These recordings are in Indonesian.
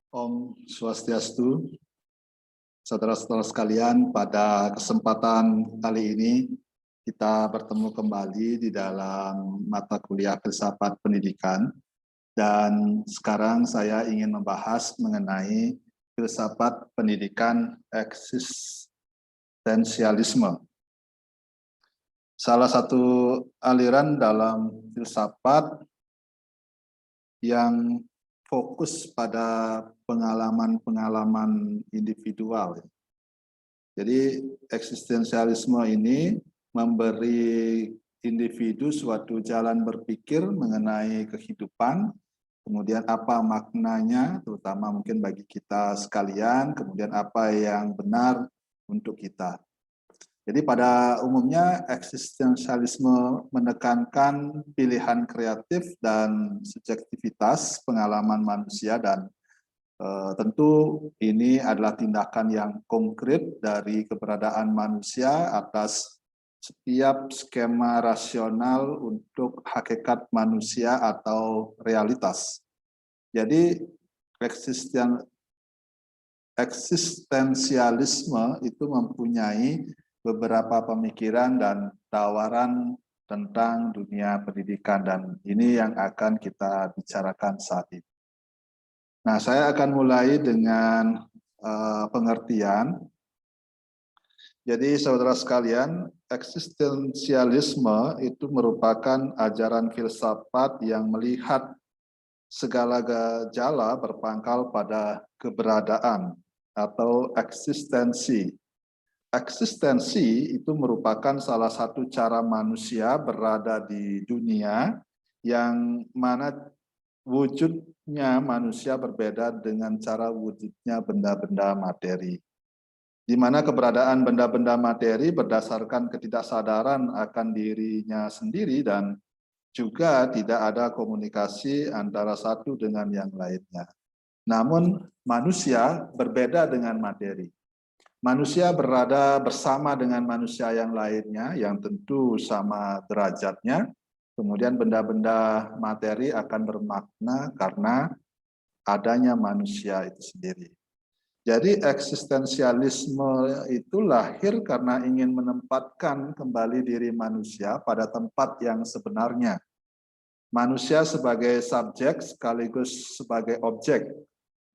Om Swastiastu, saudara-saudara sekalian, pada kesempatan kali ini kita bertemu kembali di dalam mata kuliah filsafat pendidikan, dan sekarang saya ingin membahas mengenai filsafat pendidikan eksistensialisme. Salah satu aliran dalam filsafat yang fokus pada pengalaman-pengalaman individual. Jadi eksistensialisme ini memberi individu suatu jalan berpikir mengenai kehidupan, kemudian apa maknanya, terutama mungkin bagi kita sekalian, kemudian apa yang benar untuk kita. Jadi pada umumnya eksistensialisme menekankan pilihan kreatif dan subjektivitas pengalaman manusia, dan tentu ini adalah tindakan yang konkret dari keberadaan manusia atas setiap skema rasional untuk hakikat manusia atau realitas. Jadi eksistensialisme itu mempunyai beberapa pemikiran dan tawaran tentang dunia pendidikan, dan ini yang akan kita bicarakan saat ini. Nah, saya akan mulai dengan pengertian. Jadi saudara sekalian, eksistensialisme itu merupakan ajaran filsafat yang melihat segala gejala berpangkal pada keberadaan atau eksistensi. Eksistensi itu merupakan salah satu cara manusia berada di dunia yang mana wujudnya manusia berbeda dengan cara wujudnya benda-benda materi, di mana keberadaan benda-benda materi berdasarkan ketidaksadaran akan dirinya sendiri dan juga tidak ada komunikasi antara satu dengan yang lainnya. Namun manusia berbeda dengan materi. Manusia berada bersama dengan manusia yang lainnya yang tentu sama derajatnya. Kemudian benda-benda materi akan bermakna karena adanya manusia itu sendiri. Jadi eksistensialisme itu lahir karena ingin menempatkan kembali diri manusia pada tempat yang sebenarnya. Manusia sebagai subjek sekaligus sebagai objek.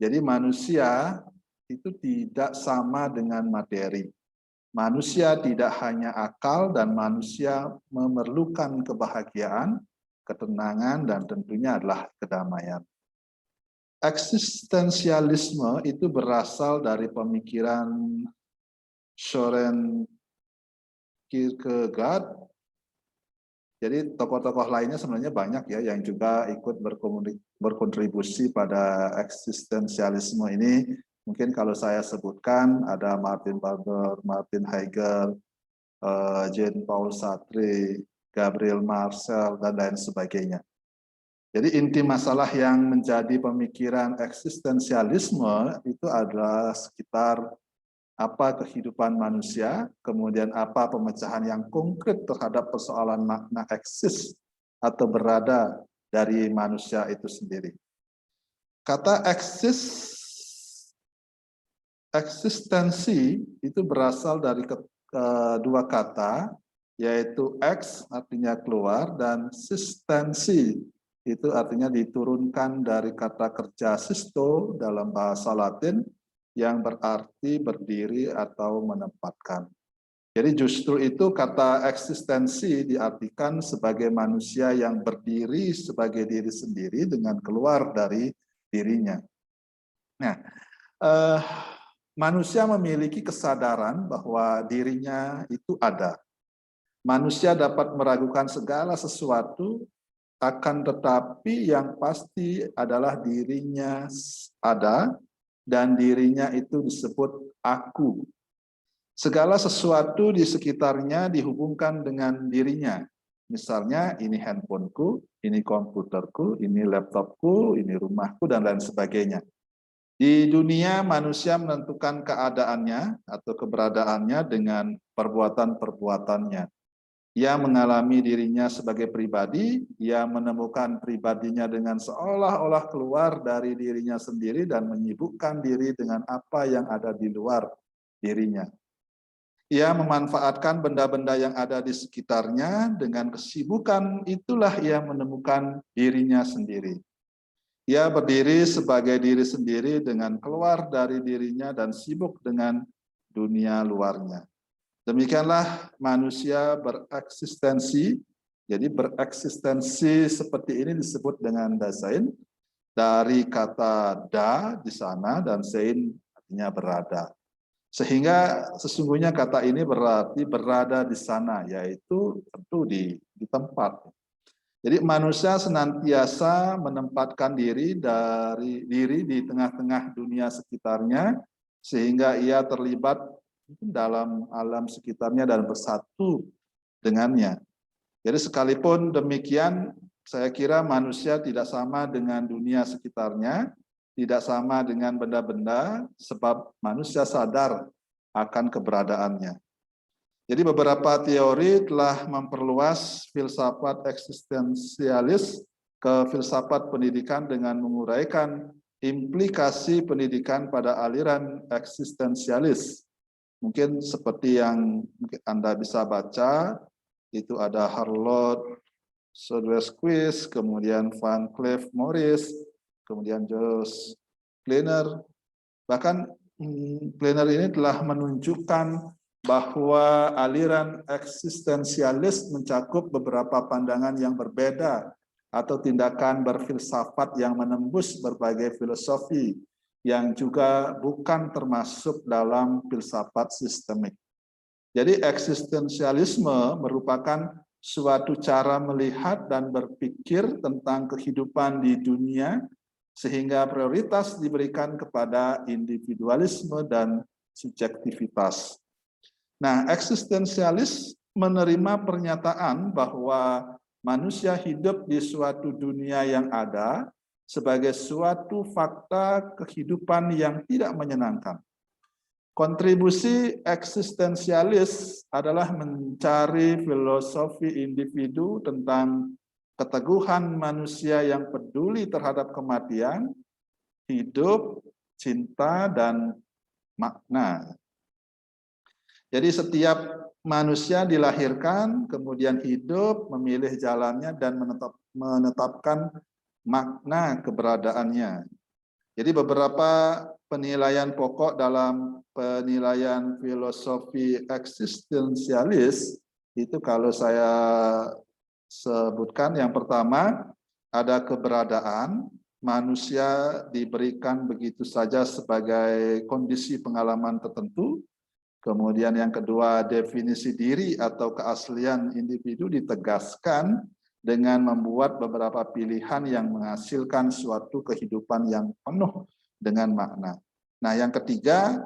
Jadi manusia itu tidak sama dengan materi. Manusia tidak hanya akal, dan manusia memerlukan kebahagiaan, ketenangan, dan tentunya adalah kedamaian. Eksistensialisme itu berasal dari pemikiran Søren Kierkegaard. Jadi tokoh-tokoh lainnya sebenarnya banyak ya yang juga ikut berkontribusi pada eksistensialisme ini. Mungkin kalau saya sebutkan ada Martin Buber, Martin Heidegger, Jean-Paul Sartre, Gabriel Marcel, dan lain sebagainya. Jadi inti masalah yang menjadi pemikiran eksistensialisme itu adalah sekitar apa kehidupan manusia, kemudian apa pemecahan yang konkret terhadap persoalan makna eksis atau berada dari manusia itu sendiri. Kata eksistensi itu berasal dari dua kata, yaitu ex artinya keluar dan sistensi itu artinya diturunkan dari kata kerja sisto dalam bahasa Latin yang berarti berdiri atau menempatkan. Jadi justru itu kata eksistensi diartikan sebagai manusia yang berdiri sebagai diri sendiri dengan keluar dari dirinya. Nah, manusia memiliki kesadaran bahwa dirinya itu ada. Manusia dapat meragukan segala sesuatu, akan tetapi yang pasti adalah dirinya ada, dan dirinya itu disebut aku. Segala sesuatu di sekitarnya dihubungkan dengan dirinya. Misalnya ini handphoneku, ini komputerku, ini laptopku, ini rumahku, dan lain sebagainya. Di dunia manusia menentukan keadaannya atau keberadaannya dengan perbuatan-perbuatannya. Ia mengalami dirinya sebagai pribadi, ia menemukan pribadinya dengan seolah-olah keluar dari dirinya sendiri dan menyibukkan diri dengan apa yang ada di luar dirinya. Ia memanfaatkan benda-benda yang ada di sekitarnya, dengan kesibukan itulah ia menemukan dirinya sendiri. Ia berdiri sebagai diri sendiri dengan keluar dari dirinya dan sibuk dengan dunia luarnya. Demikianlah manusia bereksistensi. Jadi bereksistensi seperti ini disebut dengan dasein, dari kata da di sana dan sein artinya berada. Sehingga sesungguhnya kata ini berarti berada di sana, yaitu tentu di tempat. Jadi manusia senantiasa menempatkan diri di tengah-tengah dunia sekitarnya, sehingga ia terlibat dalam alam sekitarnya dan bersatu dengannya. Jadi sekalipun demikian, saya kira manusia tidak sama dengan dunia sekitarnya, tidak sama dengan benda-benda, sebab manusia sadar akan keberadaannya. Jadi beberapa teori telah memperluas filsafat eksistensialis ke filsafat pendidikan dengan menguraikan implikasi pendidikan pada aliran eksistensialis. Mungkin seperti yang Anda bisa baca, itu ada Harlow Sodwesquist, kemudian Van Cleef Morris, kemudian George Kleiner. Bahkan Kleiner ini telah menunjukkan bahwa aliran eksistensialis mencakup beberapa pandangan yang berbeda atau tindakan berfilsafat yang menembus berbagai filosofi yang juga bukan termasuk dalam filsafat sistemik. Jadi eksistensialisme merupakan suatu cara melihat dan berpikir tentang kehidupan di dunia, sehingga prioritas diberikan kepada individualisme dan subjektivitas. Nah, eksistensialis menerima pernyataan bahwa manusia hidup di suatu dunia yang ada sebagai suatu fakta kehidupan yang tidak menyenangkan. Kontribusi eksistensialis adalah mencari filosofi individu tentang keteguhan manusia yang peduli terhadap kematian, hidup, cinta, dan makna. Jadi setiap manusia dilahirkan, kemudian hidup, memilih jalannya, dan menetapkan makna keberadaannya. Jadi beberapa penilaian pokok dalam penilaian filosofi eksistensialis itu kalau saya sebutkan, yang pertama ada keberadaan, manusia diberikan begitu saja sebagai kondisi pengalaman tertentu. Kemudian yang kedua, definisi diri atau keaslian individu ditegaskan dengan membuat beberapa pilihan yang menghasilkan suatu kehidupan yang penuh dengan makna. Nah, yang ketiga,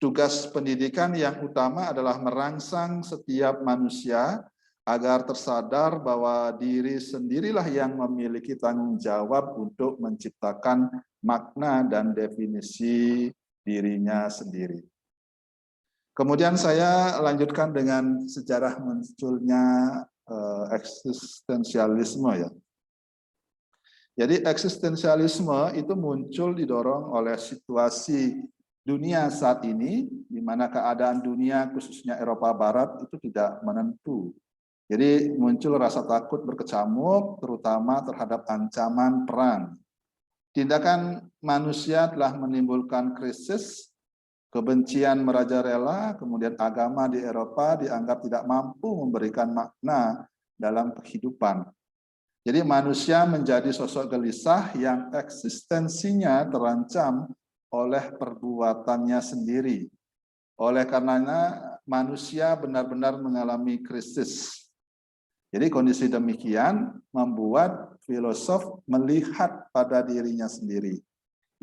tugas pendidikan yang utama adalah merangsang setiap manusia agar tersadar bahwa diri sendirilah yang memiliki tanggung jawab untuk menciptakan makna dan definisi dirinya sendiri. Kemudian saya lanjutkan dengan sejarah munculnya eksistensialisme ya. Jadi eksistensialisme itu muncul didorong oleh situasi dunia saat ini, di mana keadaan dunia khususnya Eropa Barat itu tidak menentu. Jadi muncul rasa takut berkecamuk, terutama terhadap ancaman perang. Tindakan manusia telah menimbulkan krisis, kebencian merajalela, kemudian agama di Eropa dianggap tidak mampu memberikan makna dalam kehidupan. Jadi manusia menjadi sosok gelisah yang eksistensinya terancam oleh perbuatannya sendiri. Oleh karenanya manusia benar-benar mengalami krisis. Jadi kondisi demikian membuat filosof melihat pada dirinya sendiri.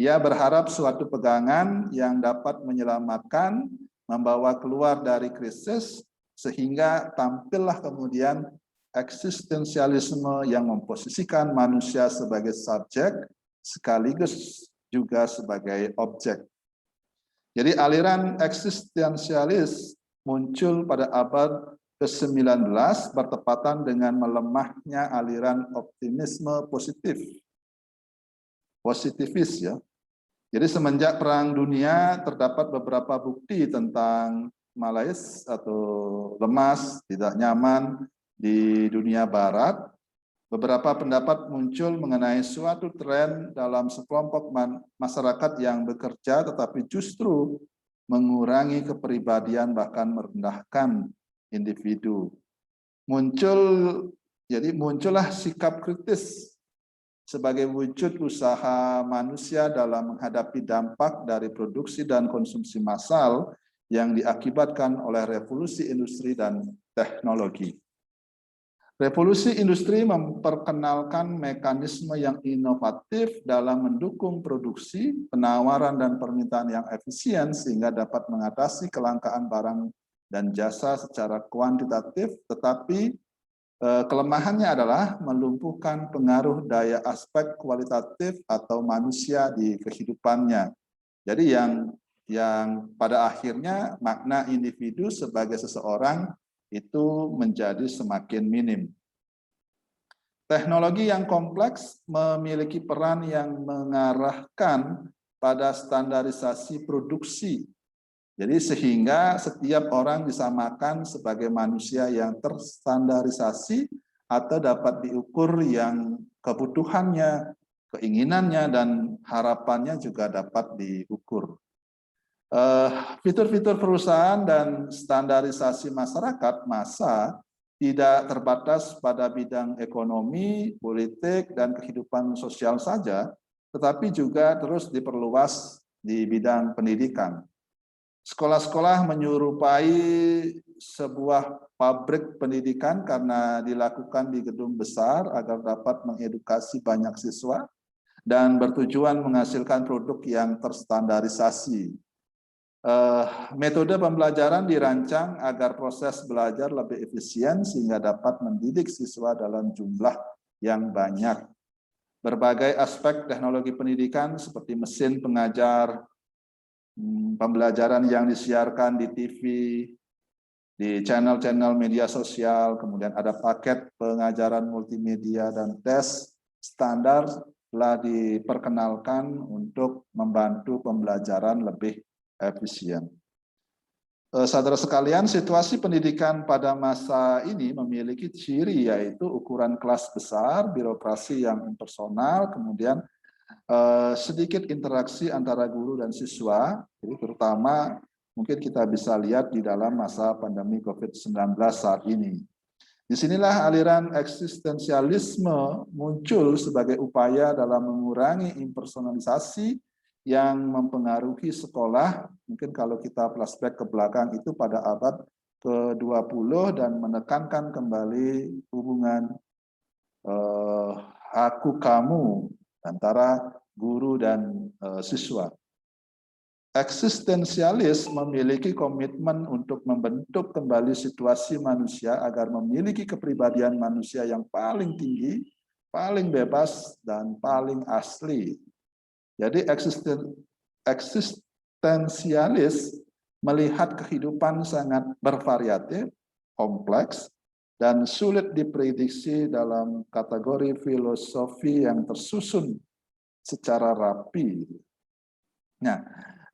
Ia berharap suatu pegangan yang dapat menyelamatkan, membawa keluar dari krisis, sehingga tampillah kemudian eksistensialisme yang memposisikan manusia sebagai subjek, sekaligus juga sebagai objek. Jadi aliran eksistensialis muncul pada abad ke-19 bertepatan dengan melemahnya aliran optimisme positivis ya. Jadi semenjak Perang Dunia terdapat beberapa bukti tentang malaise atau lemas, tidak nyaman di dunia barat. Beberapa pendapat muncul mengenai suatu tren dalam sekelompok masyarakat yang bekerja tetapi justru mengurangi kepribadian bahkan merendahkan individu. Muncullah sikap kritis sebagai wujud usaha manusia dalam menghadapi dampak dari produksi dan konsumsi massal yang diakibatkan oleh revolusi industri dan teknologi. Revolusi industri memperkenalkan mekanisme yang inovatif dalam mendukung produksi, penawaran dan permintaan yang efisien sehingga dapat mengatasi kelangkaan barang dan jasa secara kuantitatif, tetapi kelemahannya adalah melumpuhkan pengaruh daya aspek kualitatif atau manusia di kehidupannya. Jadi yang pada akhirnya makna individu sebagai seseorang itu menjadi semakin minim. Teknologi yang kompleks memiliki peran yang mengarahkan pada standarisasi produksi. Jadi sehingga setiap orang disamakan sebagai manusia yang terstandarisasi atau dapat diukur yang kebutuhannya, keinginannya, dan harapannya juga dapat diukur. Fitur-fitur perusahaan dan standarisasi masyarakat massa tidak terbatas pada bidang ekonomi, politik, dan kehidupan sosial saja, tetapi juga terus diperluas di bidang pendidikan. Sekolah-sekolah menyerupai sebuah pabrik pendidikan karena dilakukan di gedung besar agar dapat mengedukasi banyak siswa dan bertujuan menghasilkan produk yang terstandarisasi. Metode pembelajaran dirancang agar proses belajar lebih efisien sehingga dapat mendidik siswa dalam jumlah yang banyak. Berbagai aspek teknologi pendidikan seperti mesin pengajar, pembelajaran yang disiarkan di TV, di channel-channel media sosial, kemudian ada paket pengajaran multimedia dan tes standar telah diperkenalkan untuk membantu pembelajaran lebih efisien. Saudara sekalian, situasi pendidikan pada masa ini memiliki ciri yaitu ukuran kelas besar, birokrasi yang impersonal, kemudian sedikit interaksi antara guru dan siswa, jadi terutama mungkin kita bisa lihat di dalam masa pandemi COVID-19 saat ini. Disinilah aliran eksistensialisme muncul sebagai upaya dalam mengurangi impersonalisasi yang mempengaruhi sekolah, mungkin kalau kita flashback ke belakang itu pada abad ke-20 dan menekankan kembali hubungan aku kamu antara guru dan siswa. Eksistensialis memiliki komitmen untuk membentuk kembali situasi manusia agar memiliki kepribadian manusia yang paling tinggi, paling bebas, dan paling asli. Jadi eksistensialis melihat kehidupan sangat bervariatif, kompleks, dan sulit diprediksi dalam kategori filosofi yang tersusun secara rapi. Nah,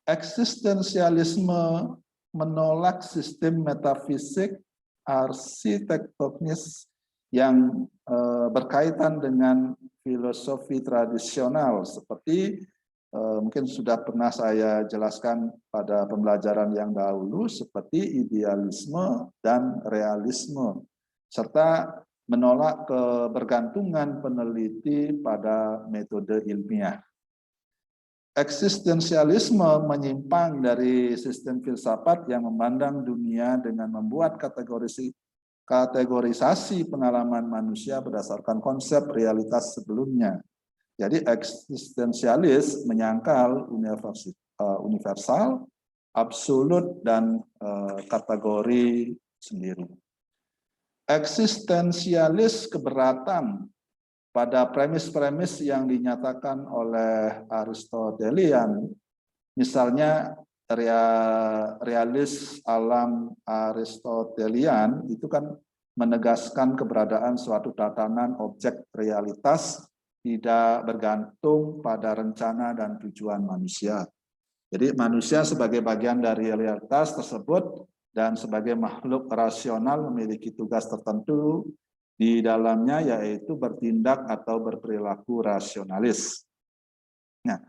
eksistensialisme menolak sistem metafisik arsitektonis yang berkaitan dengan filosofi tradisional seperti mungkin sudah pernah saya jelaskan pada pembelajaran yang dahulu seperti idealisme dan realisme, serta menolak kebergantungan peneliti pada metode ilmiah. Eksistensialisme menyimpang dari sistem filsafat yang memandang dunia dengan membuat kategorisasi pengalaman manusia berdasarkan konsep realitas sebelumnya. Jadi eksistensialis menyangkal universal, absolut, dan kategori sendiri. Eksistensialis keberatan pada premis-premis yang dinyatakan oleh Aristotelian, misalnya realis alam Aristotelian itu kan menegaskan keberadaan suatu tatanan objek realitas tidak bergantung pada rencana dan tujuan manusia. Jadi manusia sebagai bagian dari realitas tersebut dan sebagai makhluk rasional memiliki tugas tertentu di dalamnya, yaitu bertindak atau berperilaku rasionalis. Nah,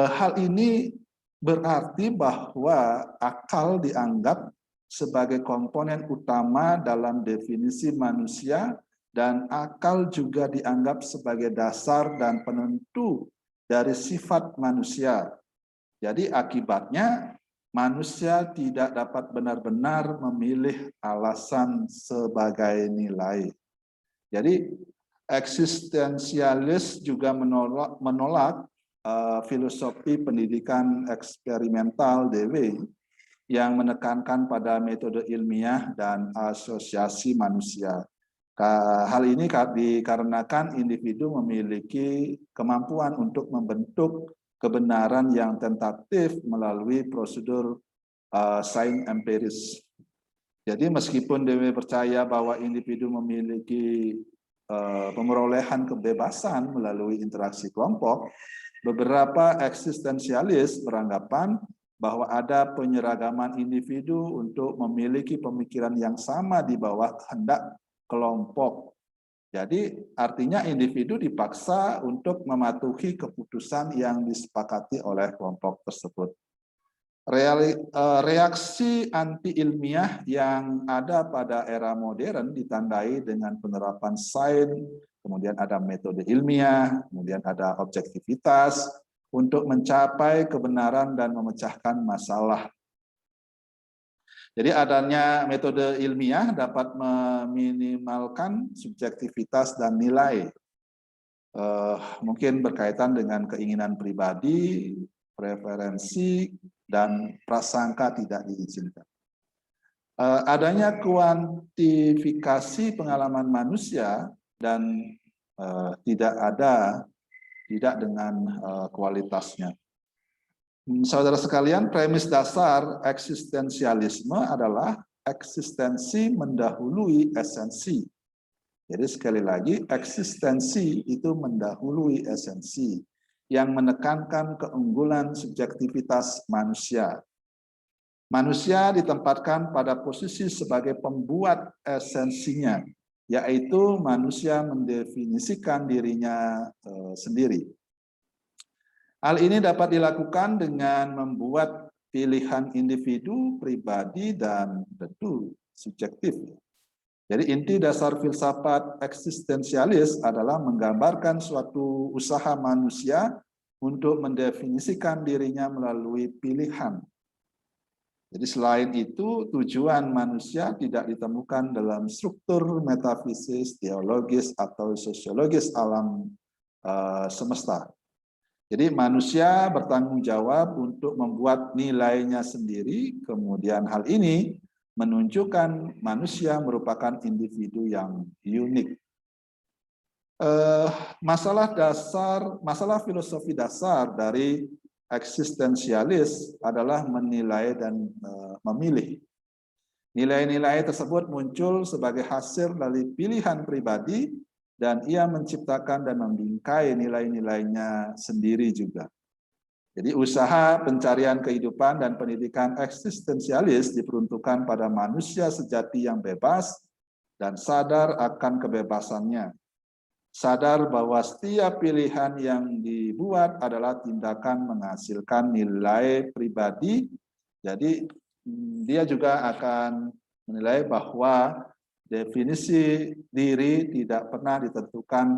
hal ini berarti bahwa akal dianggap sebagai komponen utama dalam definisi manusia, dan akal juga dianggap sebagai dasar dan penentu dari sifat manusia. Jadi akibatnya manusia tidak dapat benar-benar memilih alasan sebagai nilai. Jadi eksistensialis juga menolak filosofi pendidikan eksperimental Dewey yang menekankan pada metode ilmiah dan asosiasi manusia. Hal ini dikarenakan individu memiliki kemampuan untuk membentuk kebenaran yang tentatif melalui prosedur sains empiris. Jadi meskipun Dewey percaya bahwa individu memiliki pemerolehan kebebasan melalui interaksi kelompok, beberapa eksistensialis beranggapan bahwa ada penyeragaman individu untuk memiliki pemikiran yang sama di bawah kehendak kelompok. Jadi artinya individu dipaksa untuk mematuhi keputusan yang disepakati oleh kelompok tersebut. Reaksi anti-ilmiah yang ada pada era modern ditandai dengan penerapan sains, kemudian ada metode ilmiah, kemudian ada objektivitas untuk mencapai kebenaran dan memecahkan masalah. Jadi adanya metode ilmiah dapat meminimalkan subjektivitas dan nilai. Mungkin berkaitan dengan keinginan pribadi, preferensi, dan prasangka tidak diizinkan. Adanya kuantifikasi pengalaman manusia dan tidak dengan kualitasnya. Saudara sekalian, premis dasar eksistensialisme adalah eksistensi mendahului esensi. Jadi sekali lagi, eksistensi itu mendahului esensi yang menekankan keunggulan subjektivitas manusia. Manusia ditempatkan pada posisi sebagai pembuat esensinya, yaitu manusia mendefinisikan dirinya sendiri. Hal ini dapat dilakukan dengan membuat pilihan individu, pribadi, dan tentu subjektif. Jadi inti dasar filsafat eksistensialis adalah menggambarkan suatu usaha manusia untuk mendefinisikan dirinya melalui pilihan. Jadi selain itu, tujuan manusia tidak ditemukan dalam struktur metafisis, teologis, atau sosiologis alam semesta. Jadi manusia bertanggung jawab untuk membuat nilainya sendiri, kemudian hal ini menunjukkan manusia merupakan individu yang unik. Masalah filosofi dasar dari eksistensialis adalah menilai dan memilih. Nilai-nilai tersebut muncul sebagai hasil dari pilihan pribadi, dan ia menciptakan dan membingkai nilai-nilainya sendiri juga. Jadi usaha pencarian kehidupan dan pendidikan eksistensialis diperuntukkan pada manusia sejati yang bebas dan sadar akan kebebasannya. Sadar bahwa setiap pilihan yang dibuat adalah tindakan menghasilkan nilai pribadi. Jadi dia juga akan menilai bahwa definisi diri tidak pernah ditentukan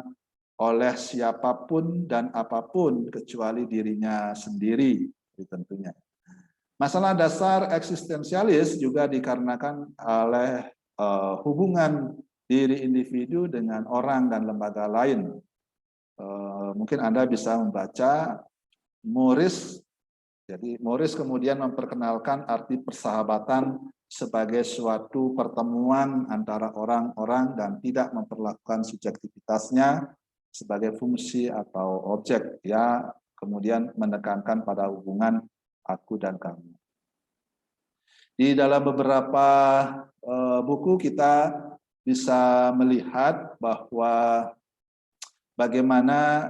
oleh siapapun dan apapun kecuali dirinya sendiri, tentunya. Masalah dasar eksistensialis juga dikarenakan oleh hubungan diri individu dengan orang dan lembaga lain. Mungkin Anda bisa membaca Morris. Jadi Morris kemudian memperkenalkan arti persahabatan sebagai suatu pertemuan antara orang-orang dan tidak memperlakukan subjektivitasnya sebagai fungsi atau objek. Ya, kemudian menekankan pada hubungan aku dan kamu. Di dalam beberapa buku kita bisa melihat bahwa bagaimana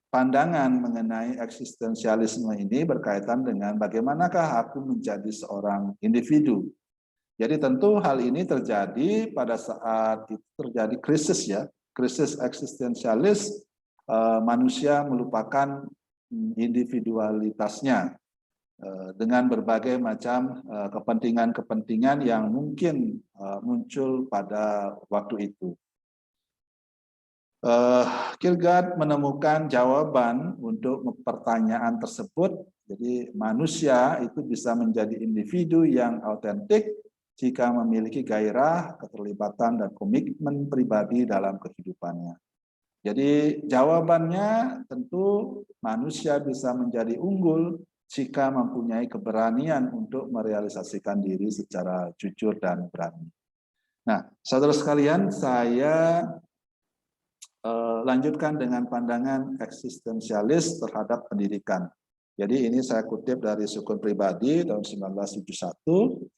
pandangan mengenai eksistensialisme ini berkaitan dengan bagaimanakah aku menjadi seorang individu. Jadi tentu hal ini terjadi pada saat itu terjadi krisis ya, krisis eksistensialis, manusia melupakan individualitasnya dengan berbagai macam kepentingan-kepentingan yang mungkin muncul pada waktu itu. Kierkegaard menemukan jawaban untuk pertanyaan tersebut. Jadi manusia itu bisa menjadi individu yang autentik jika memiliki gairah, keterlibatan, dan komitmen pribadi dalam kehidupannya. Jadi jawabannya tentu manusia bisa menjadi unggul jika mempunyai keberanian untuk merealisasikan diri secara jujur dan berani. Nah, saudara sekalian, saya lanjutkan dengan pandangan eksistensialis terhadap pendidikan. Jadi ini saya kutip dari Sukun Pribadi tahun 1971.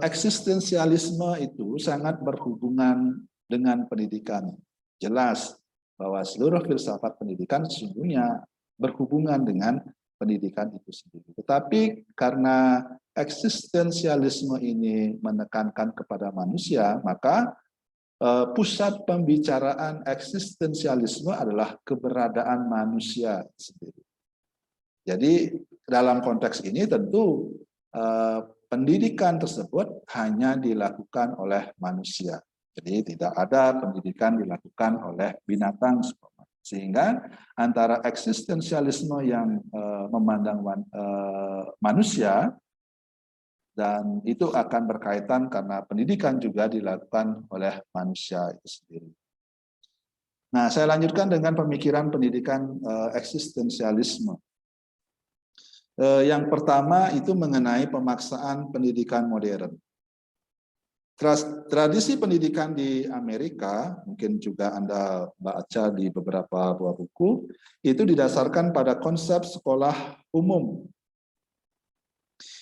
Eksistensialisme itu sangat berhubungan dengan pendidikan. Jelas bahwa seluruh filsafat pendidikan sesungguhnya berhubungan dengan pendidikan itu sendiri. Tetapi karena eksistensialisme ini menekankan kepada manusia, maka pusat pembicaraan eksistensialisme adalah keberadaan manusia sendiri. Jadi dalam konteks ini tentu pendidikan tersebut hanya dilakukan oleh manusia. Jadi tidak ada pendidikan dilakukan oleh binatang. Sehingga antara eksistensialisme yang memandang manusia, dan itu akan berkaitan karena pendidikan juga dilakukan oleh manusia itu sendiri. Nah, saya lanjutkan dengan pemikiran pendidikan eksistensialisme. Yang pertama itu mengenai pemaksaan pendidikan modern. Tradisi pendidikan di Amerika, mungkin juga Anda baca di beberapa buah buku, itu didasarkan pada konsep sekolah umum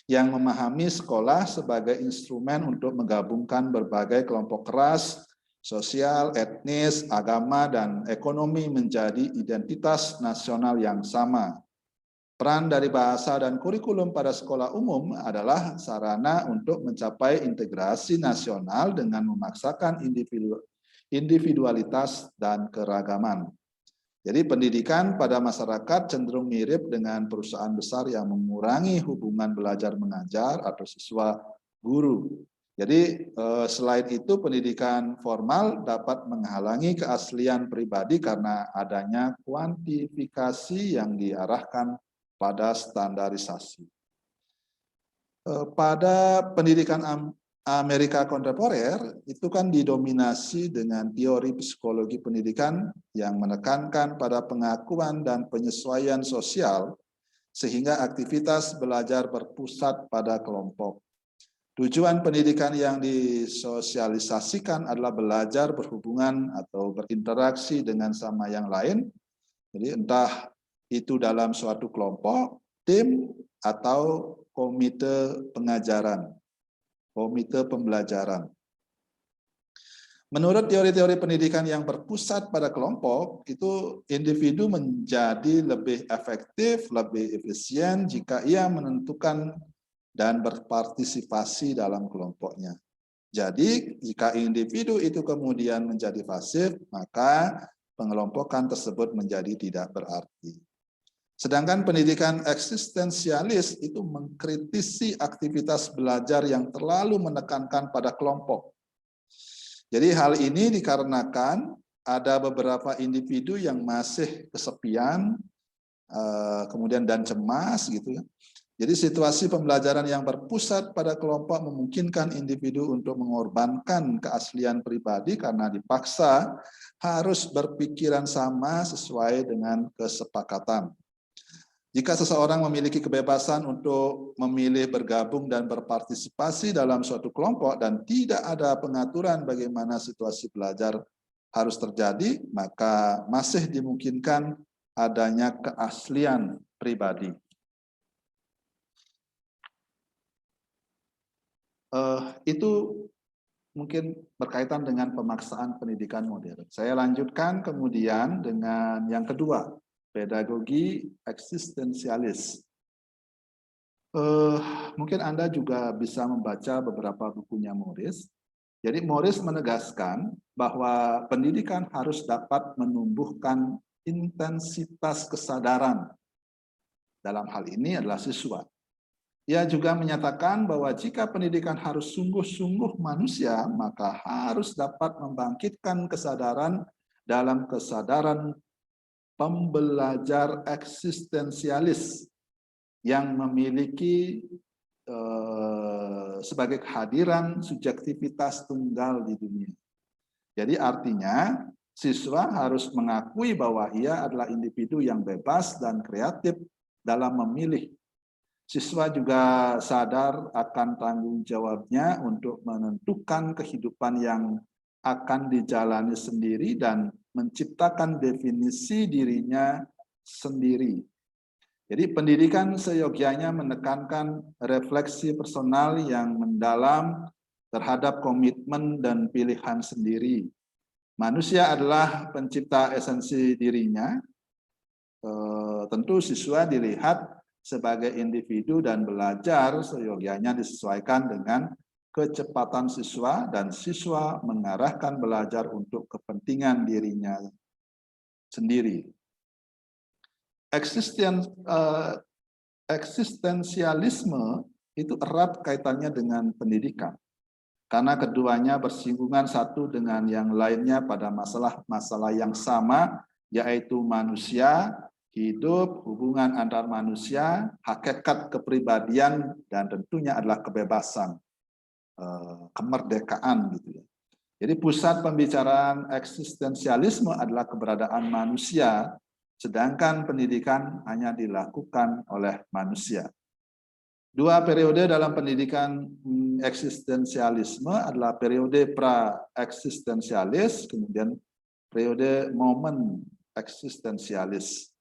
yang memahami sekolah sebagai instrumen untuk menggabungkan berbagai kelompok ras, sosial, etnis, agama, dan ekonomi menjadi identitas nasional yang sama. Peran dari bahasa dan kurikulum pada sekolah umum adalah sarana untuk mencapai integrasi nasional dengan memaksakan individualitas dan keragaman. Jadi pendidikan pada masyarakat cenderung mirip dengan perusahaan besar yang mengurangi hubungan belajar mengajar atau siswa guru. Jadi selain itu pendidikan formal dapat menghalangi keaslian pribadi karena adanya kuantifikasi yang diarahkan pada standarisasi. Pada pendidikan Amerika kontemporer itu kan didominasi dengan teori psikologi pendidikan yang menekankan pada pengakuan dan penyesuaian sosial sehingga aktivitas belajar berpusat pada kelompok. Tujuan pendidikan yang disosialisasikan adalah belajar berhubungan atau berinteraksi dengan sama yang lain. Jadi entah itu dalam suatu kelompok, tim, atau komite pengajaran. Komite pembelajaran. Menurut teori-teori pendidikan yang berpusat pada kelompok, itu individu menjadi lebih efektif, lebih efisien jika ia menentukan dan berpartisipasi dalam kelompoknya. Jadi, jika individu itu kemudian menjadi pasif, maka pengelompokan tersebut menjadi tidak berarti. Sedangkan pendidikan eksistensialis itu mengkritisi aktivitas belajar yang terlalu menekankan pada kelompok. Jadi hal ini dikarenakan ada beberapa individu yang masih kesepian, kemudian dan cemas gitu ya. Jadi situasi pembelajaran yang berpusat pada kelompok memungkinkan individu untuk mengorbankan keaslian pribadi karena dipaksa harus berpikiran sama sesuai dengan kesepakatan. Jika seseorang memiliki kebebasan untuk memilih bergabung dan berpartisipasi dalam suatu kelompok dan tidak ada pengaturan bagaimana situasi belajar harus terjadi, maka masih dimungkinkan adanya keaslian pribadi. Itu mungkin berkaitan dengan pemaksaan pendidikan modern. Saya lanjutkan kemudian dengan yang kedua, pedagogi eksistensialis. Mungkin Anda juga bisa membaca beberapa bukunya Morris. Jadi Morris menegaskan bahwa pendidikan harus dapat menumbuhkan intensitas kesadaran. Dalam hal ini adalah siswa. Ia juga menyatakan bahwa jika pendidikan harus sungguh-sungguh manusia, maka harus dapat membangkitkan kesadaran dalam kesadaran pembelajar eksistensialis yang memiliki sebagai kehadiran subjektivitas tunggal di dunia. Jadi artinya siswa harus mengakui bahwa ia adalah individu yang bebas dan kreatif dalam memilih. Siswa juga sadar akan tanggung jawabnya untuk menentukan kehidupan yang akan dijalani sendiri dan menciptakan definisi dirinya sendiri. Jadi pendidikan seyogyanya menekankan refleksi personal yang mendalam terhadap komitmen dan pilihan sendiri. Manusia adalah pencipta esensi dirinya. Tentu siswa dilihat sebagai individu dan belajar seyogyanya disesuaikan dengan kecepatan siswa dan siswa mengarahkan belajar untuk kepentingan dirinya sendiri. Eksistensialisme itu erat kaitannya dengan pendidikan, karena keduanya bersinggungan satu dengan yang lainnya pada masalah-masalah yang sama, yaitu manusia, hidup, hubungan antar manusia, hakikat kepribadian, dan tentunya adalah kebebasan, kemerdekaan gitu ya. Jadi pusat pembicaraan eksistensialisme adalah keberadaan manusia, sedangkan pendidikan hanya dilakukan oleh manusia. Dua periode dalam pendidikan eksistensialisme adalah periode pra-eksistensialis, kemudian periode momen eksistensialis.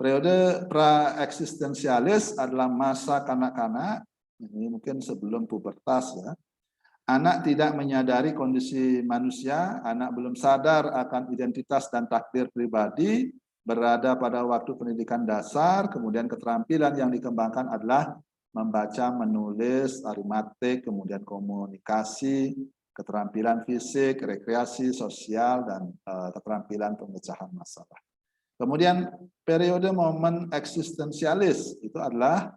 Periode pra-eksistensialis adalah masa kanak-kanak, ini mungkin sebelum pubertas ya. Anak tidak menyadari kondisi manusia, anak belum sadar akan identitas dan takdir pribadi, berada pada waktu pendidikan dasar, kemudian keterampilan yang dikembangkan adalah membaca, menulis, aritmatik, kemudian komunikasi, keterampilan fisik, rekreasi, sosial, dan keterampilan pemecahan masalah. Kemudian periode momen eksistensialis itu adalah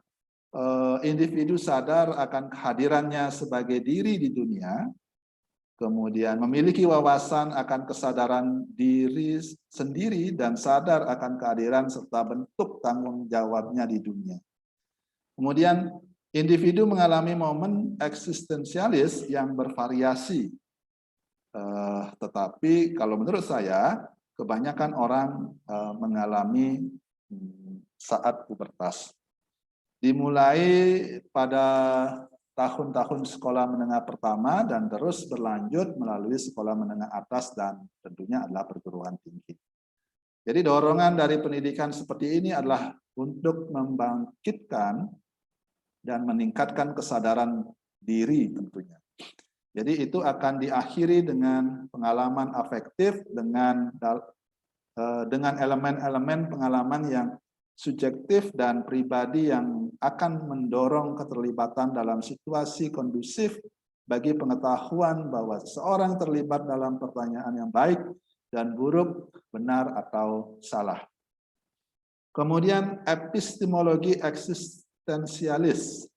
individu sadar akan kehadirannya sebagai diri di dunia, kemudian memiliki wawasan akan kesadaran diri sendiri dan sadar akan kehadiran serta bentuk tanggung jawabnya di dunia. Kemudian individu mengalami momen eksistensialis yang bervariasi. Tetapi kalau menurut saya, kebanyakan orang mengalami saat pubertas. Dimulai pada tahun-tahun sekolah menengah pertama dan terus berlanjut melalui sekolah menengah atas dan tentunya adalah perguruan tinggi. Jadi dorongan dari pendidikan seperti ini adalah untuk membangkitkan dan meningkatkan kesadaran diri tentunya. Jadi itu akan diakhiri dengan pengalaman afektif dengan elemen-elemen pengalaman yang subjektif dan pribadi yang akan mendorong keterlibatan dalam situasi kondusif bagi pengetahuan bahwa seorang terlibat dalam pertanyaan yang baik dan buruk, benar atau salah. Kemudian epistemologi eksistensialis.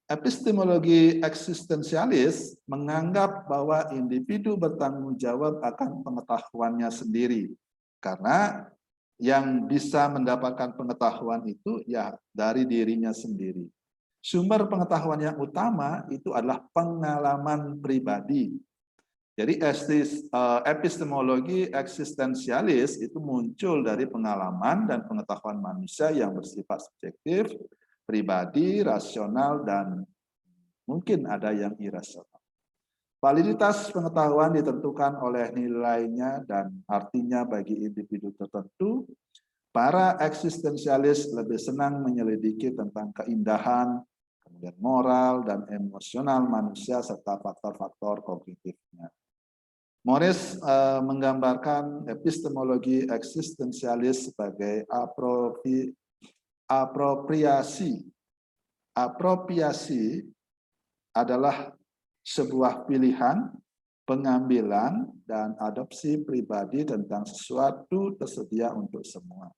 Epistemologi eksistensialis menganggap bahwa individu bertanggung jawab akan pengetahuannya sendiri, karena yang bisa mendapatkan pengetahuan itu ya dari dirinya sendiri. Sumber pengetahuan yang utama itu adalah pengalaman pribadi. Jadi epistemologi eksistensialis itu muncul dari pengalaman dan pengetahuan manusia yang bersifat subjektif, pribadi, rasional, dan mungkin ada yang irasional. Validitas pengetahuan ditentukan oleh nilainya dan artinya bagi individu tertentu. Para eksistensialis lebih senang menyelidiki tentang keindahan, kemudian moral dan emosional manusia, serta faktor-faktor kognitifnya. Morris menggambarkan epistemologi eksistensialis sebagai apropriasi. Apropriasi adalah sebuah pilihan, pengambilan, dan adopsi pribadi tentang sesuatu tersedia untuk semua.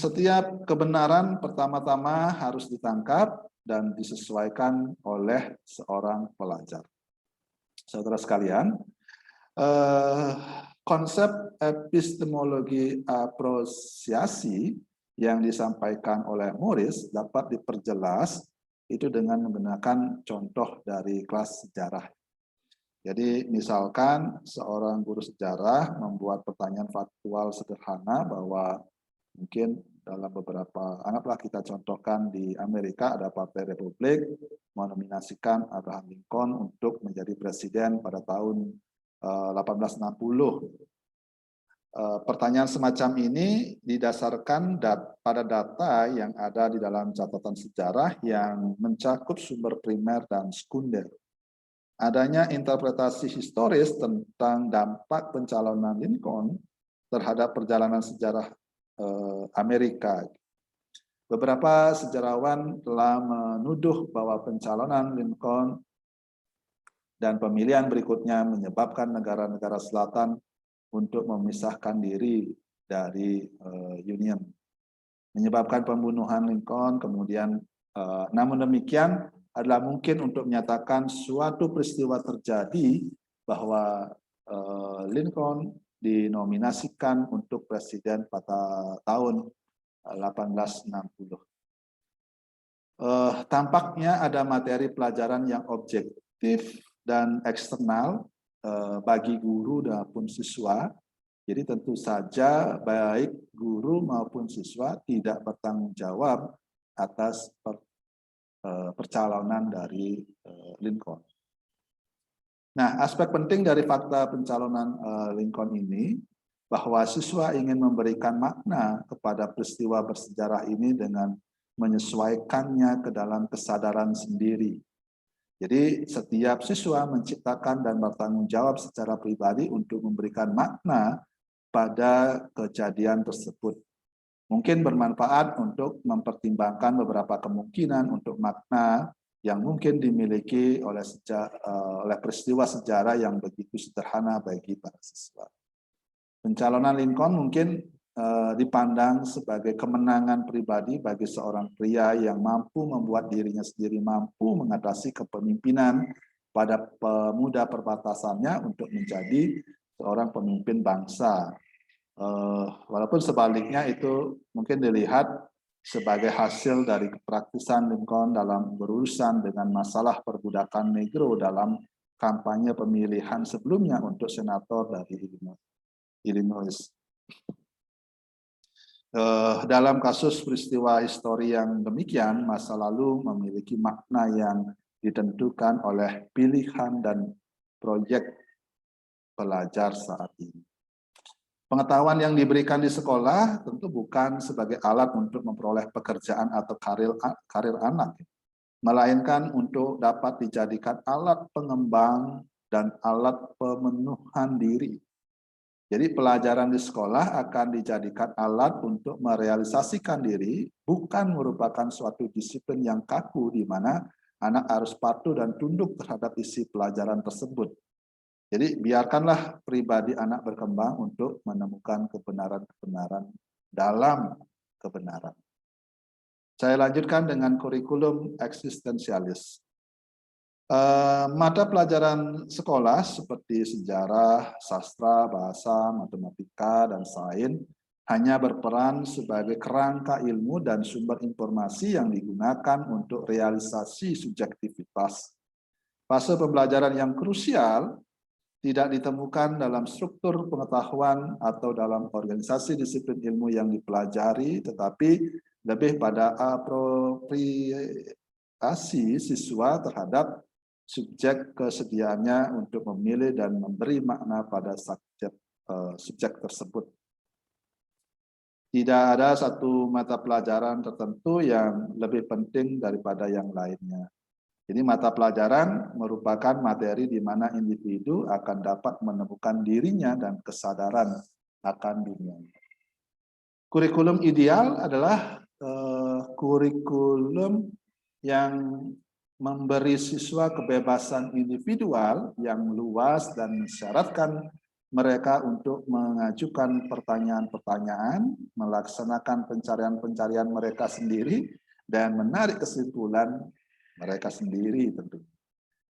Setiap kebenaran pertama-tama harus ditangkap dan disesuaikan oleh seorang pelajar. Saudara sekalian, konsep epistemologi apresiasi yang disampaikan oleh Morris dapat diperjelas itu dengan menggunakan contoh dari kelas sejarah. Jadi misalkan seorang guru sejarah membuat pertanyaan faktual sederhana bahwa mungkin dalam beberapa, anggaplah kita contohkan di Amerika ada Partai Republik menominasikan Abraham Lincoln untuk menjadi presiden pada tahun 1860. Pertanyaan semacam ini didasarkan pada data yang ada di dalam catatan sejarah yang mencakup sumber primer dan sekunder. Adanya interpretasi historis tentang dampak pencalonan Lincoln terhadap perjalanan sejarah Amerika. Beberapa sejarawan telah menuduh bahwa pencalonan Lincoln dan pemilihan berikutnya menyebabkan negara-negara selatan untuk memisahkan diri dari Union, menyebabkan pembunuhan Lincoln. Kemudian, namun demikian adalah mungkin untuk menyatakan suatu peristiwa terjadi bahwa Lincoln dinominasikan untuk presiden pada tahun 1860. Tampaknya ada materi pelajaran yang objektif dan eksternal bagi guru maupun siswa. Jadi tentu saja baik guru maupun siswa tidak bertanggung jawab atas percalonan dari Lincoln. Nah, aspek penting dari fakta pencalonan Lincoln ini bahwa siswa ingin memberikan makna kepada peristiwa bersejarah ini dengan menyesuaikannya ke dalam kesadaran sendiri. Jadi setiap siswa menciptakan dan bertanggung jawab secara pribadi untuk memberikan makna pada kejadian tersebut. Mungkin bermanfaat untuk mempertimbangkan beberapa kemungkinan untuk makna yang mungkin dimiliki oleh peristiwa sejarah yang begitu sederhana bagi para siswa. Pencalonan Lincoln mungkin dipandang sebagai kemenangan pribadi bagi seorang pria yang mampu membuat dirinya sendiri mampu mengatasi kepemimpinan pada pemuda perbatasannya untuk menjadi seorang pemimpin bangsa. Walaupun sebaliknya itu mungkin dilihat sebagai hasil dari kepraktisan Lincoln dalam berurusan dengan masalah perbudakan negro dalam kampanye pemilihan sebelumnya untuk senator dari Illinois. Dalam kasus peristiwa histori yang demikian, masa lalu memiliki makna yang ditentukan oleh pilihan dan proyek pelajar saat ini. Pengetahuan yang diberikan di sekolah tentu bukan sebagai alat untuk memperoleh pekerjaan atau karir anak, melainkan untuk dapat dijadikan alat pengembang dan alat pemenuhan diri. Jadi pelajaran di sekolah akan dijadikan alat untuk merealisasikan diri, bukan merupakan suatu disiplin yang kaku di mana anak harus patuh dan tunduk terhadap isi pelajaran tersebut. Jadi biarkanlah pribadi anak berkembang untuk menemukan kebenaran-kebenaran dalam kebenaran. Saya lanjutkan dengan kurikulum eksistensialis. Mata pelajaran sekolah seperti sejarah, sastra, bahasa, matematika, dan sains hanya berperan sebagai kerangka ilmu dan sumber informasi yang digunakan untuk realisasi subjektivitas. Fase pembelajaran yang krusial tidak ditemukan dalam struktur pengetahuan atau dalam organisasi disiplin ilmu yang dipelajari, tetapi lebih pada apropriasi siswa terhadap subjek kesediaannya untuk memilih dan memberi makna pada subjek tersebut. Tidak ada satu mata pelajaran tertentu yang lebih penting daripada yang lainnya. Jadi mata pelajaran merupakan materi di mana individu akan dapat menemukan dirinya dan kesadaran akan dunia. Kurikulum ideal adalah kurikulum yang memberi siswa kebebasan individual yang luas dan mensyaratkan mereka untuk mengajukan pertanyaan-pertanyaan, melaksanakan pencarian-pencarian mereka sendiri, dan menarik kesimpulan mereka sendiri tentu.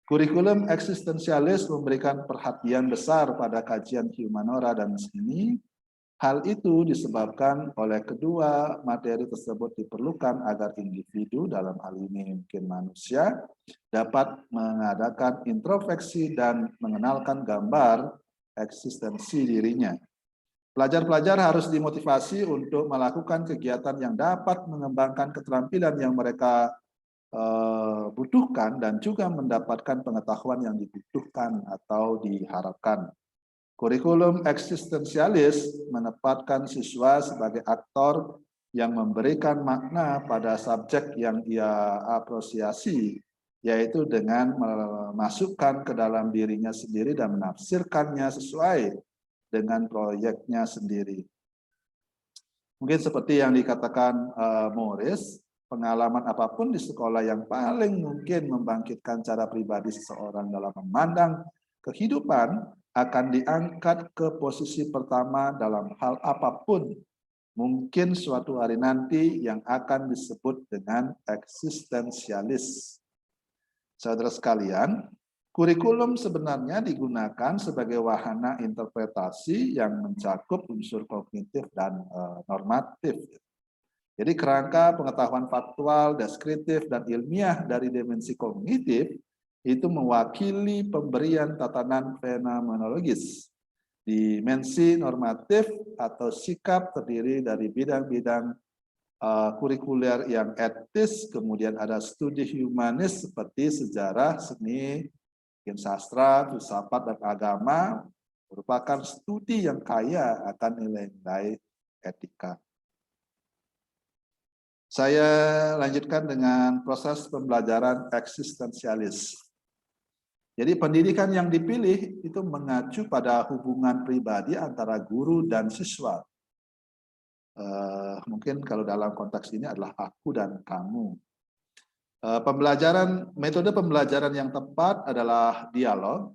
Kurikulum eksistensialis memberikan perhatian besar pada kajian humanora dan seni. Hal itu disebabkan oleh kedua materi tersebut diperlukan agar individu, dalam hal ini mungkin manusia, dapat mengadakan introspeksi dan mengenalkan gambar eksistensi dirinya. Pelajar-pelajar harus dimotivasi untuk melakukan kegiatan yang dapat mengembangkan keterampilan yang mereka butuhkan dan juga mendapatkan pengetahuan yang dibutuhkan atau diharapkan. Kurikulum eksistensialis menempatkan siswa sebagai aktor yang memberikan makna pada subjek yang ia apresiasi, yaitu dengan memasukkan ke dalam dirinya sendiri dan menafsirkannya sesuai dengan proyeknya sendiri. Mungkin seperti yang dikatakan Morris, pengalaman apapun di sekolah yang paling mungkin membangkitkan cara pribadi seseorang dalam memandang kehidupan akan diangkat ke posisi pertama dalam hal apapun, mungkin suatu hari nanti yang akan disebut dengan eksistensialis. Saudara sekalian, kurikulum sebenarnya digunakan sebagai wahana interpretasi yang mencakup unsur kognitif dan normatif. Jadi kerangka pengetahuan faktual, deskriptif, dan ilmiah dari dimensi kognitif itu mewakili pemberian tatanan fenomenologis. Dimensi normatif atau sikap terdiri dari bidang-bidang kurikuler yang etis, kemudian ada studi humanis seperti sejarah, seni, sastra, filsafat, dan agama, merupakan studi yang kaya akan nilai-nilai etika. Saya lanjutkan dengan proses pembelajaran eksistensialis. Jadi pendidikan yang dipilih itu mengacu pada hubungan pribadi antara guru dan siswa. Mungkin kalau dalam konteks ini adalah aku dan kamu. Metode pembelajaran yang tepat adalah dialog.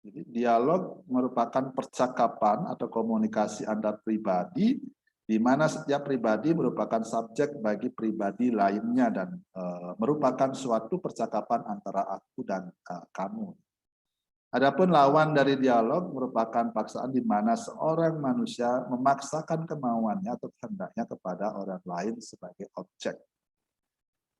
Jadi, dialog merupakan percakapan atau komunikasi antar pribadi, di mana setiap pribadi merupakan subjek bagi pribadi lainnya dan merupakan suatu percakapan antara aku dan kamu. Adapun lawan dari dialog merupakan paksaan di mana seorang manusia memaksakan kemauannya atau kehendaknya kepada orang lain sebagai objek.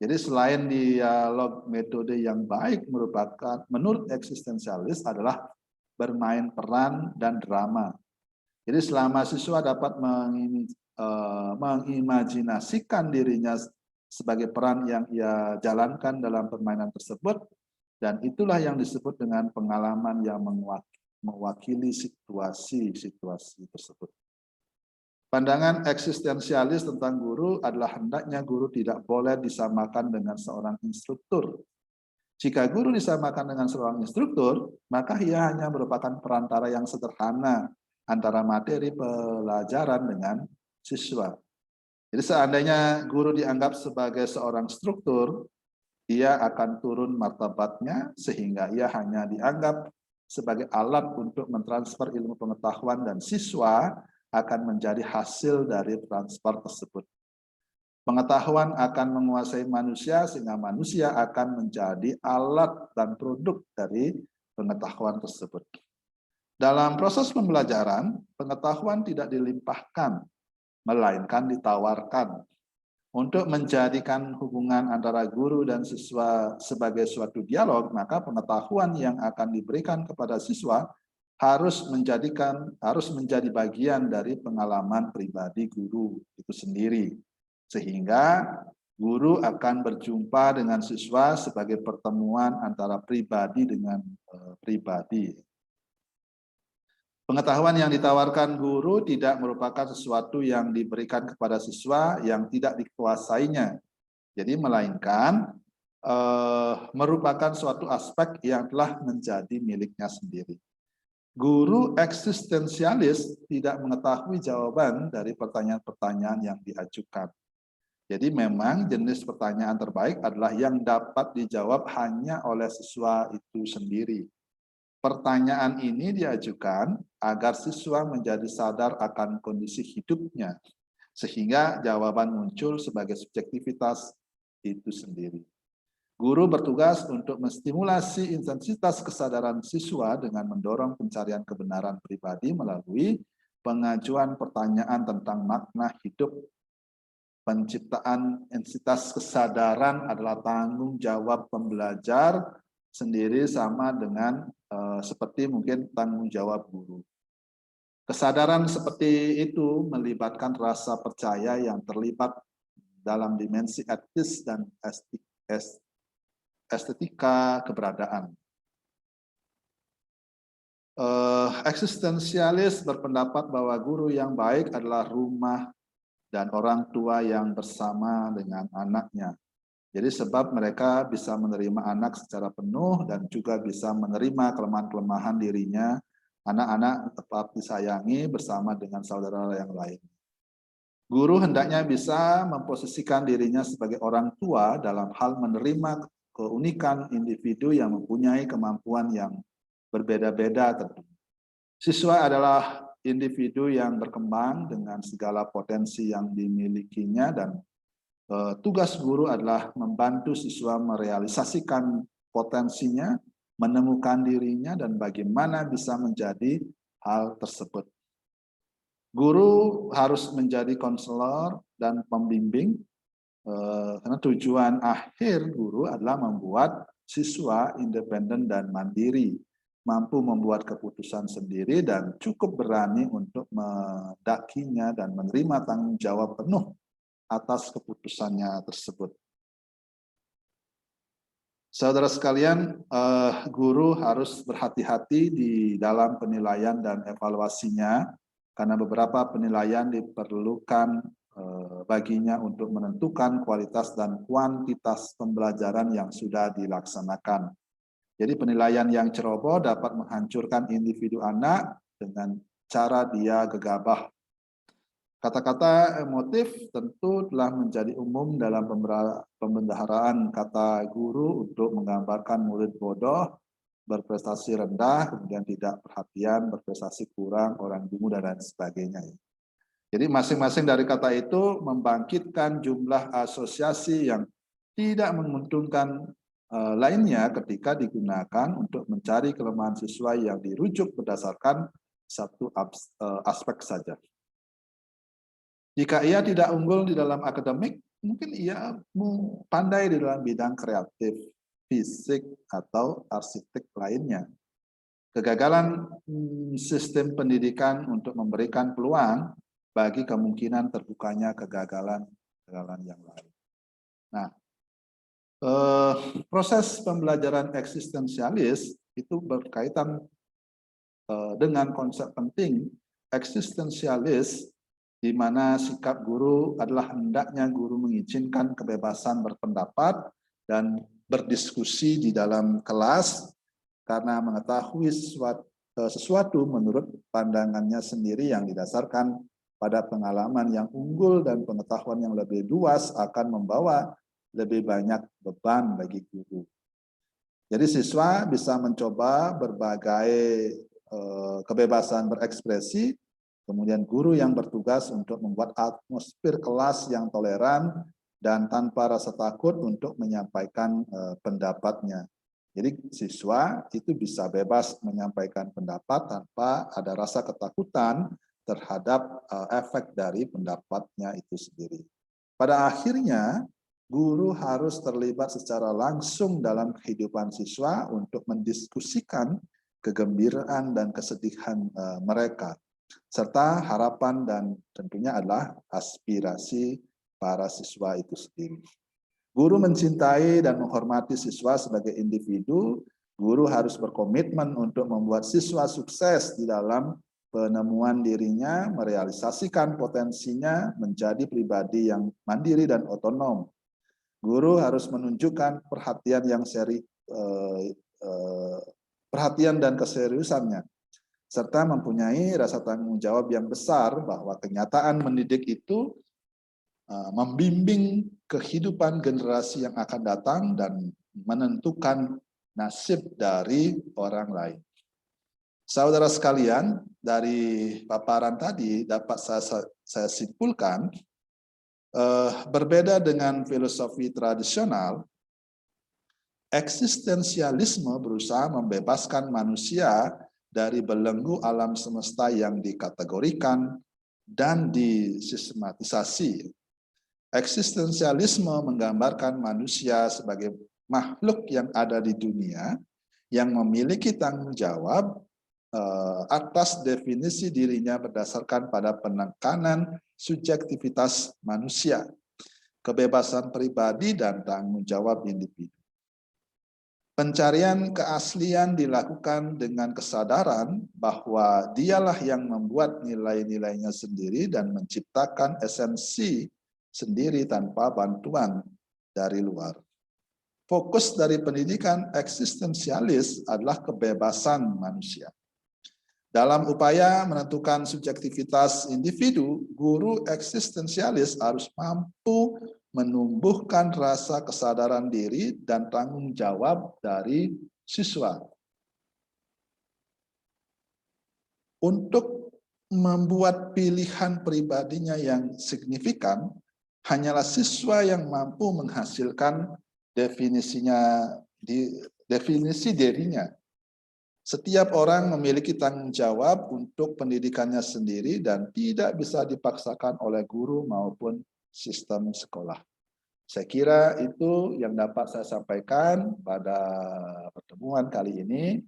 Jadi selain dialog, metode yang baik merupakan menurut eksistensialis adalah bermain peran dan drama. Jadi selama siswa dapat mengimajinasikan dirinya sebagai peran yang ia jalankan dalam permainan tersebut, dan itulah yang disebut dengan pengalaman yang mewakili situasi-situasi tersebut. Pandangan eksistensialis tentang guru adalah hendaknya guru tidak boleh disamakan dengan seorang instruktur. Jika guru disamakan dengan seorang instruktur, maka ia hanya merupakan perantara yang sederhana antara materi pelajaran dengan siswa. Jadi seandainya guru dianggap sebagai seorang struktur, ia akan turun martabatnya sehingga ia hanya dianggap sebagai alat untuk mentransfer ilmu pengetahuan dan siswa akan menjadi hasil dari transfer tersebut. Pengetahuan akan menguasai manusia sehingga manusia akan menjadi alat dan produk dari pengetahuan tersebut. Dalam proses pembelajaran, pengetahuan tidak dilimpahkan, melainkan ditawarkan. Untuk menjadikan hubungan antara guru dan siswa sebagai suatu dialog, maka pengetahuan yang akan diberikan kepada siswa harus menjadi bagian dari pengalaman pribadi guru itu sendiri. Sehingga guru akan berjumpa dengan siswa sebagai pertemuan antara pribadi dengan pribadi. Pengetahuan yang ditawarkan guru tidak merupakan sesuatu yang diberikan kepada siswa yang tidak dikuasainya. Jadi melainkan merupakan suatu aspek yang telah menjadi miliknya sendiri. Guru eksistensialis tidak mengetahui jawaban dari pertanyaan-pertanyaan yang diajukan. Jadi memang jenis pertanyaan terbaik adalah yang dapat dijawab hanya oleh siswa itu sendiri. Pertanyaan ini diajukan agar siswa menjadi sadar akan kondisi hidupnya, sehingga jawaban muncul sebagai subjektivitas itu sendiri. Guru bertugas untuk menstimulasi intensitas kesadaran siswa dengan mendorong pencarian kebenaran pribadi melalui pengajuan pertanyaan tentang makna hidup. Penciptaan intensitas kesadaran adalah tanggung jawab pembelajar sendiri sama dengan seperti mungkin tanggung jawab guru. Kesadaran seperti itu melibatkan rasa percaya yang terlibat dalam dimensi etis dan estetika keberadaan. Eksistensialis berpendapat bahwa guru yang baik adalah rumah dan orang tua yang bersama dengan anaknya. Jadi sebab mereka bisa menerima anak secara penuh dan juga bisa menerima kelemahan-kelemahan dirinya, anak-anak tetap disayangi bersama dengan saudara yang lain. Guru hendaknya bisa memposisikan dirinya sebagai orang tua dalam hal menerima keunikan individu yang mempunyai kemampuan yang berbeda-beda tentunya. Siswa adalah individu yang berkembang dengan segala potensi yang dimilikinya dan tugas guru adalah membantu siswa merealisasikan potensinya, menemukan dirinya, dan bagaimana bisa menjadi hal tersebut. Guru harus menjadi konselor dan pembimbing, karena tujuan akhir guru adalah membuat siswa independen dan mandiri, mampu membuat keputusan sendiri dan cukup berani untuk mendakinya dan menerima tanggung jawab penuh atas keputusannya tersebut. Saudara sekalian, guru harus berhati-hati di dalam penilaian dan evaluasinya, karena beberapa penilaian diperlukan baginya untuk menentukan kualitas dan kuantitas pembelajaran yang sudah dilaksanakan. Jadi penilaian yang ceroboh dapat menghancurkan individu anak dengan cara dia gegabah. Kata-kata emotif tentu telah menjadi umum dalam pembendaharaan kata guru untuk menggambarkan murid bodoh, berprestasi rendah, kemudian tidak perhatian, berprestasi kurang, orang dungu, dan lain sebagainya. Jadi masing-masing dari kata itu membangkitkan jumlah asosiasi yang tidak menguntungkan lainnya ketika digunakan untuk mencari kelemahan siswa yang dirujuk berdasarkan satu aspek saja. Jika ia tidak unggul di dalam akademik, mungkin ia pandai di dalam bidang kreatif, fisik, atau arsitek lainnya. Kegagalan sistem pendidikan untuk memberikan peluang bagi kemungkinan terbukanya kegagalan yang lain. Nah, proses pembelajaran eksistensialis itu berkaitan dengan konsep penting eksistensialis, di mana sikap guru adalah hendaknya guru mengizinkan kebebasan berpendapat dan berdiskusi di dalam kelas karena mengetahui sesuatu menurut pandangannya sendiri yang didasarkan pada pengalaman yang unggul dan pengetahuan yang lebih luas akan membawa lebih banyak beban bagi guru. Jadi siswa bisa mencoba berbagai kebebasan berekspresi. Kemudian guru yang bertugas untuk membuat atmosfer kelas yang toleran dan tanpa rasa takut untuk menyampaikan pendapatnya. Jadi siswa itu bisa bebas menyampaikan pendapat tanpa ada rasa ketakutan terhadap efek dari pendapatnya itu sendiri. Pada akhirnya, guru harus terlibat secara langsung dalam kehidupan siswa untuk mendiskusikan kegembiraan dan kesedihan mereka, serta harapan dan tentunya adalah aspirasi para siswa itu sendiri. Guru mencintai dan menghormati siswa sebagai individu. Guru harus berkomitmen untuk membuat siswa sukses di dalam penemuan dirinya, merealisasikan potensinya menjadi pribadi yang mandiri dan otonom. Guru harus menunjukkan perhatian dan keseriusannya, serta mempunyai rasa tanggung jawab yang besar bahwa kenyataan mendidik itu membimbing kehidupan generasi yang akan datang dan menentukan nasib dari orang lain. Saudara sekalian, dari paparan tadi dapat saya simpulkan, berbeda dengan filosofi tradisional, eksistensialisme berusaha membebaskan manusia dari belenggu alam semesta yang dikategorikan dan disistematisasi. Eksistensialisme menggambarkan manusia sebagai makhluk yang ada di dunia yang memiliki tanggung jawab atas definisi dirinya berdasarkan pada penekanan subjektivitas manusia, kebebasan pribadi, dan tanggung jawab individu. Pencarian keaslian dilakukan dengan kesadaran bahwa dialah yang membuat nilai-nilainya sendiri dan menciptakan esensi sendiri tanpa bantuan dari luar. Fokus dari pendidikan eksistensialis adalah kebebasan manusia. Dalam upaya menentukan subjektivitas individu, guru eksistensialis harus mampu menumbuhkan rasa kesadaran diri dan tanggung jawab dari siswa. Untuk membuat pilihan pribadinya yang signifikan, hanyalah siswa yang mampu menghasilkan definisi dirinya. Setiap orang memiliki tanggung jawab untuk pendidikannya sendiri dan tidak bisa dipaksakan oleh guru maupun sistem sekolah. Saya kira itu yang dapat saya sampaikan pada pertemuan kali ini.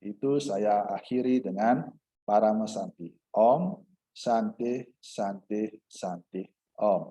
Itu saya akhiri dengan Paramasanti. Om Santi Santi Santi Om.